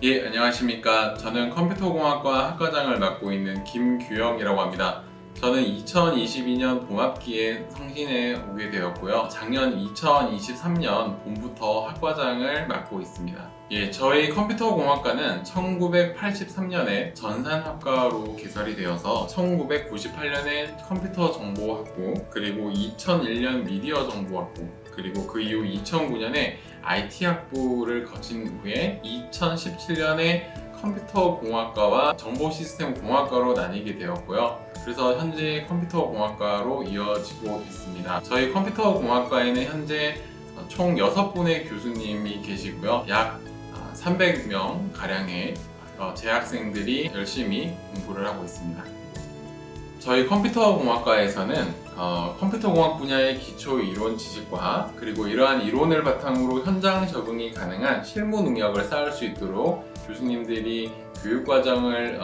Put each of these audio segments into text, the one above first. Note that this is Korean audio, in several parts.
예, 안녕하십니까. 저는 컴퓨터공학과 학과장을 맡고 있는 김규영이라고 합니다. 저는 2022년 봄학기에 성신에 오게 되었고요. 작년 2023년 봄부터 학과장을 맡고 있습니다. 예, 저희 컴퓨터공학과는 1983년에 전산학과로 개설이 되어서 1998년에 컴퓨터정보학부, 그리고 2001년 미디어정보학부, 그리고 그 이후 2009년에 IT학부를 거친 후에 2017년에 컴퓨터공학과와 정보시스템공학과로 나뉘게 되었고요. 그래서 현재 컴퓨터공학과로 이어지고 있습니다. 저희 컴퓨터공학과에는 현재 총 6분의 교수님이 계시고요. 약 300명 가량의 재학생들이 열심히 공부를 하고 있습니다. 저희 컴퓨터공학과에서는 컴퓨터공학 분야의 기초 이론 지식과 그리고 이러한 이론을 바탕으로 현장 적응이 가능한 실무 능력을 쌓을 수 있도록 교수님들이 교육과정을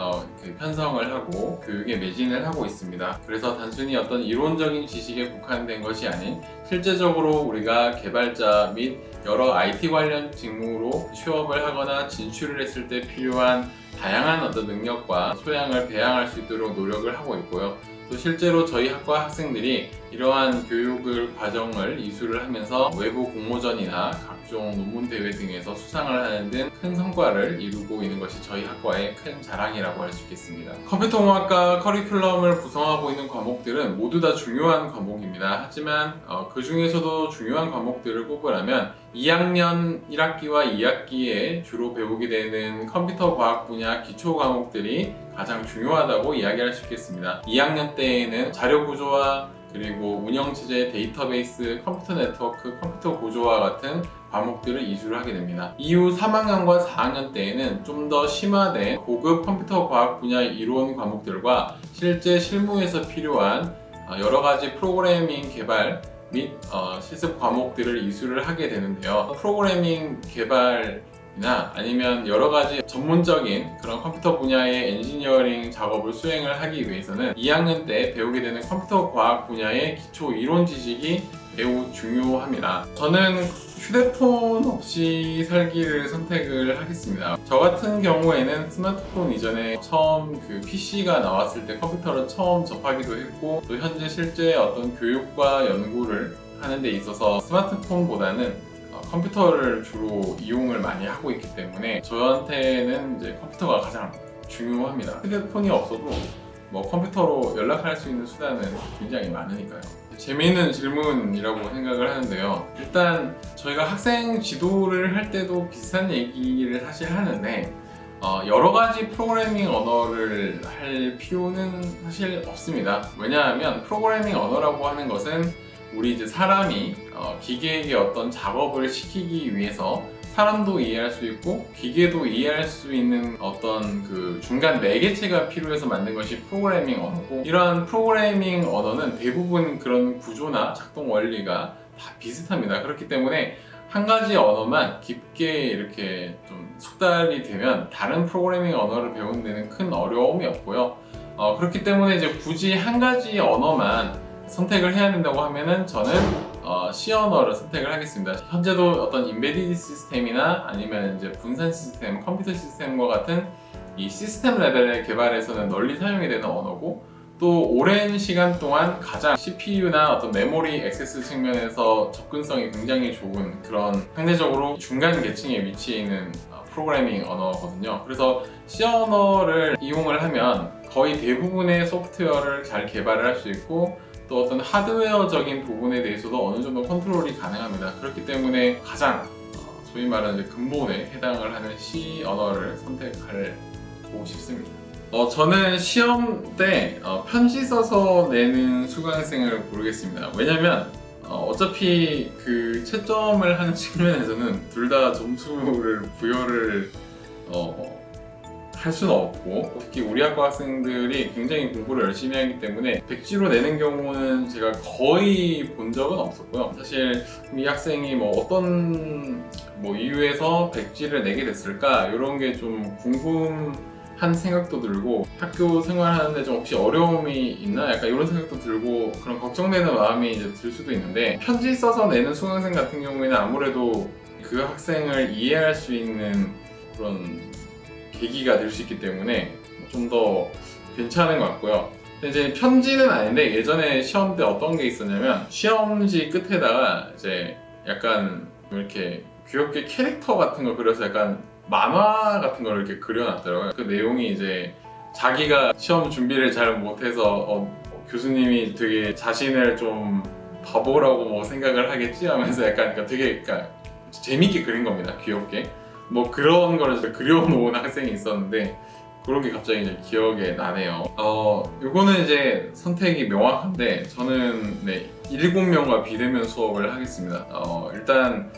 편성을 하고 교육에 매진을 하고 있습니다. 그래서 단순히 어떤 이론적인 지식에 국한된 것이 아닌 실제적으로 우리가 개발자 및 여러 IT 관련 직무로 취업을 하거나 진출을 했을 때 필요한 다양한 어떤 능력과 소양을 배양할 수 있도록 노력을 하고 있고요. 또 실제로 저희 학과 학생들이 이러한 교육을 과정을 이수를 하면서 외부 공모전이나 각종 논문 대회 등에서 수상을 하는 등 큰 성과를 이루고 있는 것이 저희 학과의 큰 자랑이라고 할 수 있겠습니다. 컴퓨터공학과 커리큘럼을 구성하고 있는 과목들은 모두 다 중요한 과목입니다. 하지만 그 중에서도 중요한 과목들을 꼽으라면 2학년 1학기와 2학기에 주로 배우게 되는 컴퓨터 과학 분야 기초 과목들이 가장 중요하다고 이야기할 수 있겠습니다. 2학년 때에는 자료 구조화, 그리고 운영체제, 데이터베이스, 컴퓨터 네트워크, 컴퓨터 구조화 같은 과목들을 이수를 하게 됩니다. 이후 3학년과 4학년 때에는 좀 더 심화된 고급 컴퓨터 과학 분야 이론 과목들과 실제 실무에서 필요한 여러 가지 프로그래밍 개발 및 실습 과목들을 이수를 하게 되는데요. 프로그래밍 개발이나 아니면 여러 가지 전문적인 그런 컴퓨터 분야의 엔지니어링 작업을 수행을 하기 위해서는 2학년 때 배우게 되는 컴퓨터 과학 분야의 기초 이론 지식이 매우 중요합니다. 저는 휴대폰 없이 살기를 선택을 하겠습니다. 저 같은 경우에는 스마트폰 이전에 처음 PC가 나왔을 때 컴퓨터를 처음 접하기도 했고, 또 현재 실제 어떤 교육과 연구를 하는 데 있어서 스마트폰보다는 컴퓨터를 주로 이용을 많이 하고 있기 때문에 저한테는 이제 컴퓨터가 가장 중요합니다. 휴대폰이 없어도 컴퓨터로 연락할 수 있는 수단은 굉장히 많으니까요. 재미있는 질문이라고 생각을 하는데요. 일단 저희가 학생 지도를 할 때도 비슷한 얘기를 사실 하는데 여러 가지 프로그래밍 언어를 할 필요는 사실 없습니다. 왜냐하면 프로그래밍 언어라고 하는 것은 우리 이제 사람이 기계에게 어떤 작업을 시키기 위해서 사람도 이해할 수 있고 기계도 이해할 수 있는 어떤 중간 매개체가 필요해서 만든 것이 프로그래밍 언어고, 이러한 프로그래밍 언어는 대부분 그런 구조나 작동 원리가 다 비슷합니다. 그렇기 때문에 한 가지 언어만 깊게 이렇게 좀 숙달이 되면 다른 프로그래밍 언어를 배우는 데는 큰 어려움이 없고요. 그렇기 때문에 이제 굳이 한 가지 언어만 선택을 해야 된다고 하면은 저는 C 언어를 선택을 하겠습니다. 현재도 어떤 인베디드 시스템이나 아니면 이제 분산 시스템, 컴퓨터 시스템과 같은 이 시스템 레벨의 개발에서는 널리 사용이 되는 언어고, 또 오랜 시간 동안 가장 CPU나 어떤 메모리 액세스 측면에서 접근성이 굉장히 좋은 그런 상대적으로 중간 계층에 위치해 있는 프로그래밍 언어거든요. 그래서 C 언어를 이용을 하면 거의 대부분의 소프트웨어를 잘 개발을 할 수 있고, 또 어떤 하드웨어적인 부분에 대해서도 어느 정도 컨트롤이 가능합니다. 그렇기 때문에 가장 소위 말하는 근본에 해당을 하는 C 언어를 선택하고 싶습니다. 저는 시험 때 편지 써서 내는 수강생을 고르겠습니다. 왜냐면 어차피 채점을 하는 측면에서는 둘 다 점수를 부여를 할 수는 없고, 특히 우리 학과 학생들이 굉장히 공부를 열심히 하기 때문에 백지로 내는 경우는 제가 거의 본 적은 없었고요. 사실 이 학생이 어떤 이유에서 백지를 내게 됐을까, 이런 게 좀 궁금한 생각도 들고, 학교 생활하는데 좀 혹시 어려움이 있나 약간 이런 생각도 들고, 그런 걱정되는 마음이 이제 들 수도 있는데, 편지 써서 내는 수강생 같은 경우에는 아무래도 그 학생을 이해할 수 있는 그런 계기가 될 수 있기 때문에 좀 더 괜찮은 것 같고요. 근데 이제 편지는 아닌데 예전에 시험 때 어떤 게 있었냐면 시험지 끝에다가 이제 약간 이렇게 귀엽게 캐릭터 같은 걸 그려서 약간 만화 같은 걸 이렇게 그려놨더라고요. 그 내용이 이제 자기가 시험 준비를 잘 못해서 교수님이 되게 자신을 좀 바보라고 뭐 생각을 하겠지 하면서 약간 그러니까 되게 그러니까 재밌게 그린 겁니다. 귀엽게. 뭐 그런 거를 그려놓은 학생이 있었는데 그런 게 갑자기 이제 기억에 나네요. 요거는 이제 선택이 명확한데 저는 7명과 비대면 수업을 하겠습니다. 일단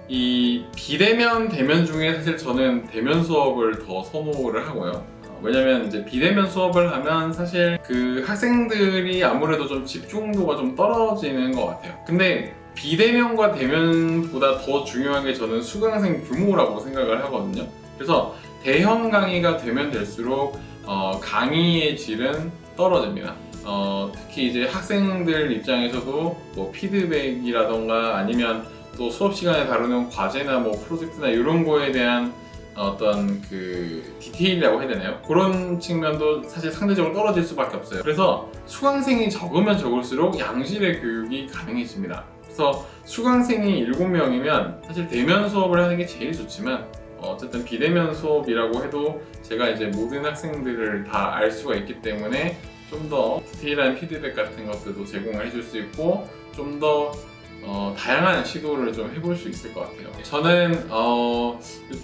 이 비대면 대면 중에 사실 저는 대면 수업을 더 선호를 하고요. 왜냐면 이제 비대면 수업을 하면 사실 그 학생들이 아무래도 좀 집중도가 좀 떨어지는 것 같아요. 근데 비대면과 대면보다 더 중요한 게 저는 수강생 규모라고 생각을 하거든요. 그래서 대형 강의가 되면 될수록 강의의 질은 떨어집니다. 특히 이제 학생들 입장에서도 뭐 피드백이라던가 아니면 또 수업 시간에 다루는 과제나 뭐 프로젝트나 이런 거에 대한 어떤 그 디테일이라고 해야 되나요? 그런 측면도 사실 상대적으로 떨어질 수밖에 없어요. 그래서 수강생이 적으면 적을수록 양질의 교육이 가능해집니다. 그래서 수강생이 7명이면 사실 대면 수업을 하는 게 제일 좋지만 어쨌든 비대면 수업이라고 해도 제가 이제 모든 학생들을 다 알 수가 있기 때문에 좀 더 디테일한 피드백 같은 것들도 제공을 해줄 수 있고 좀 더 다양한 시도를 좀 해볼 수 있을 것 같아요. 저는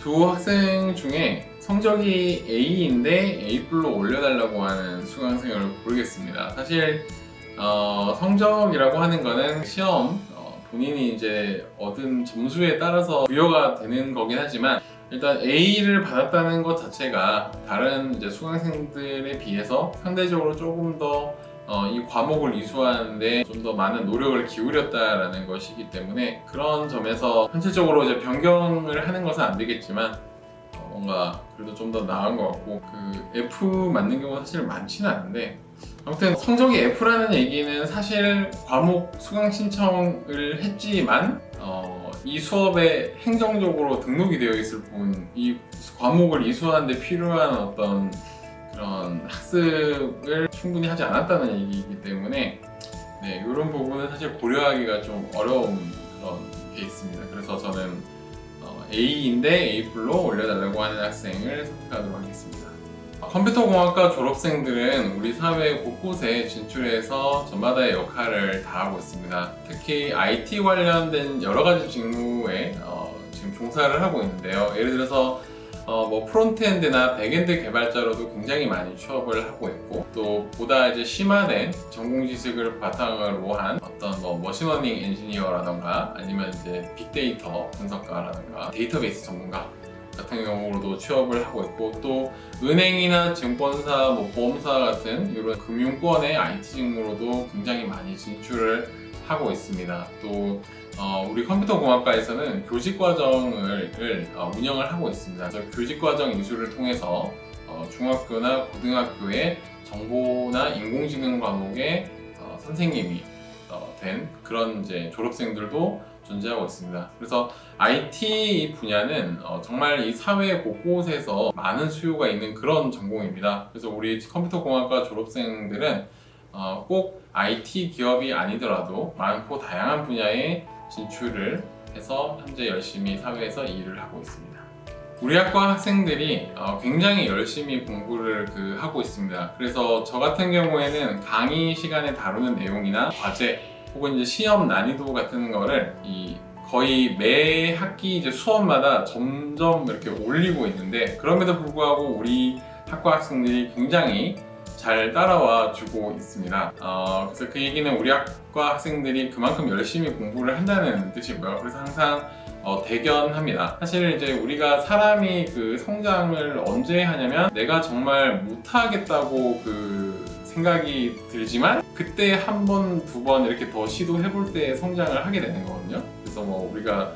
두 학생 중에 성적이 A인데 A플로 올려달라고 하는 수강생을 고르겠습니다. 사실 성적이라고 하는 거는 시험 본인이 이제 얻은 점수에 따라서 부여가 되는 거긴 하지만 일단 A를 받았다는 것 자체가 다른 이제 수강생들에 비해서 상대적으로 조금 더 이 과목을 이수하는데 좀 더 많은 노력을 기울였다라는 것이기 때문에 그런 점에서 현실적으로 이제 변경을 하는 것은 안 되겠지만 뭔가 그래도 좀 더 나은 것 같고 그 F 맞는 경우가 사실 많지는 않은데 아무튼 성적이 F라는 얘기는 사실 과목 수강 신청을 했지만 이 수업에 행정적으로 등록이 되어 있을 뿐 이 과목을 이수하는데 필요한 어떤 그런 학습을 충분히 하지 않았다는 얘기이기 때문에 이런 부분은 사실 고려하기가 좀 어려운 그런 게 있습니다. 그래서 저는 A인데 A플로 올려달라고 하는 학생을 선택하도록 하겠습니다. 컴퓨터공학과 졸업생들은 우리 사회 곳곳에 진출해서 저마다의 역할을 다하고 있습니다. 특히 IT 관련된 여러 가지 직무에 지금 종사를 하고 있는데요. 예를 들어서 뭐 프론트엔드나 백엔드 개발자로도 굉장히 많이 취업을 하고 있고 또 보다 이제 심화된 전공 지식을 바탕으로 한 어떤 뭐 머신러닝 엔지니어라던가 아니면 이제 빅데이터 분석가라던가 데이터베이스 전문가 같은 경우로도 취업을 하고 있고 또 은행이나 증권사, 뭐 보험사 같은 이런 금융권의 IT 직무로도 굉장히 많이 진출을 하고 있습니다. 또 우리 컴퓨터공학과에서는 교직과정을 운영을 하고 있습니다. 그래서 교직과정 이수를 통해서 중학교나 고등학교의 정보나 인공지능 과목의 선생님이 된 그런 이제 졸업생들도 존재하고 있습니다. 그래서 IT 분야는 정말 이 사회 곳곳에서 많은 수요가 있는 그런 전공입니다. 그래서 우리 컴퓨터공학과 졸업생들은 꼭 IT 기업이 아니더라도 많고 다양한 분야에 진출을 해서 현재 열심히 사회에서 일을 하고 있습니다. 우리 학과 학생들이 굉장히 열심히 공부를 하고 있습니다. 그래서 저 같은 경우에는 강의 시간에 다루는 내용이나 과제 혹은 이제 시험 난이도 같은 거를 거의 매 학기 이제 수업마다 점점 이렇게 올리고 있는데 그럼에도 불구하고 우리 학과 학생들이 굉장히 잘 따라와 주고 있습니다. 그래서 그 얘기는 우리 학과 학생들이 그만큼 열심히 공부를 한다는 뜻이고요. 그래서 항상 대견합니다. 사실 이제 우리가 사람이 그 성장을 언제 하냐면 내가 정말 못하겠다고 생각이 들지만 그때 한 번, 두 번 이렇게 더 시도해볼 때 성장을 하게 되는 거거든요. 그래서 뭐 우리가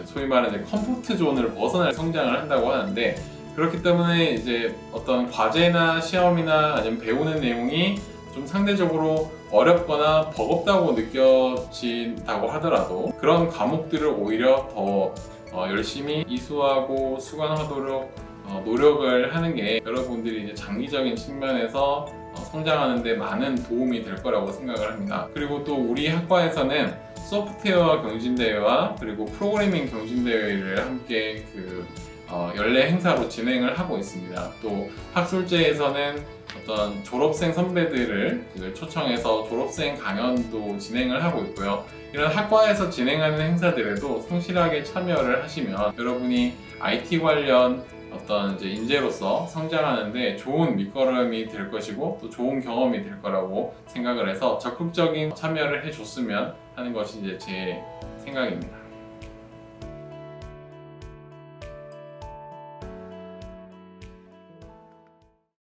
소위 말하는 컴포트 존을 벗어날 성장을 한다고 하는데 그렇기 때문에 이제 어떤 과제나 시험이나 아니면 배우는 내용이 좀 상대적으로 어렵거나 버겁다고 느껴진다고 하더라도 그런 과목들을 오히려 더 열심히 이수하고 수강하도록 노력을 하는 게 여러분들이 이제 장기적인 측면에서 성장하는 데 많은 도움이 될 거라고 생각을 합니다. 그리고 또 우리 학과에서는 소프트웨어 경진대회와 그리고 프로그래밍 경진대회를 함께 연례 행사로 진행을 하고 있습니다. 또 학술제에서는 어떤 졸업생 선배들을 초청해서 졸업생 강연도 진행을 하고 있고요. 이런 학과에서 진행하는 행사들에도 성실하게 참여를 하시면 여러분이 IT 관련 어떤 이제 인재로서 성장하는데 좋은 밑거름이 될 것이고 또 좋은 경험이 될 거라고 생각을 해서 적극적인 참여를 해줬으면 하는 것이 이제 제 생각입니다.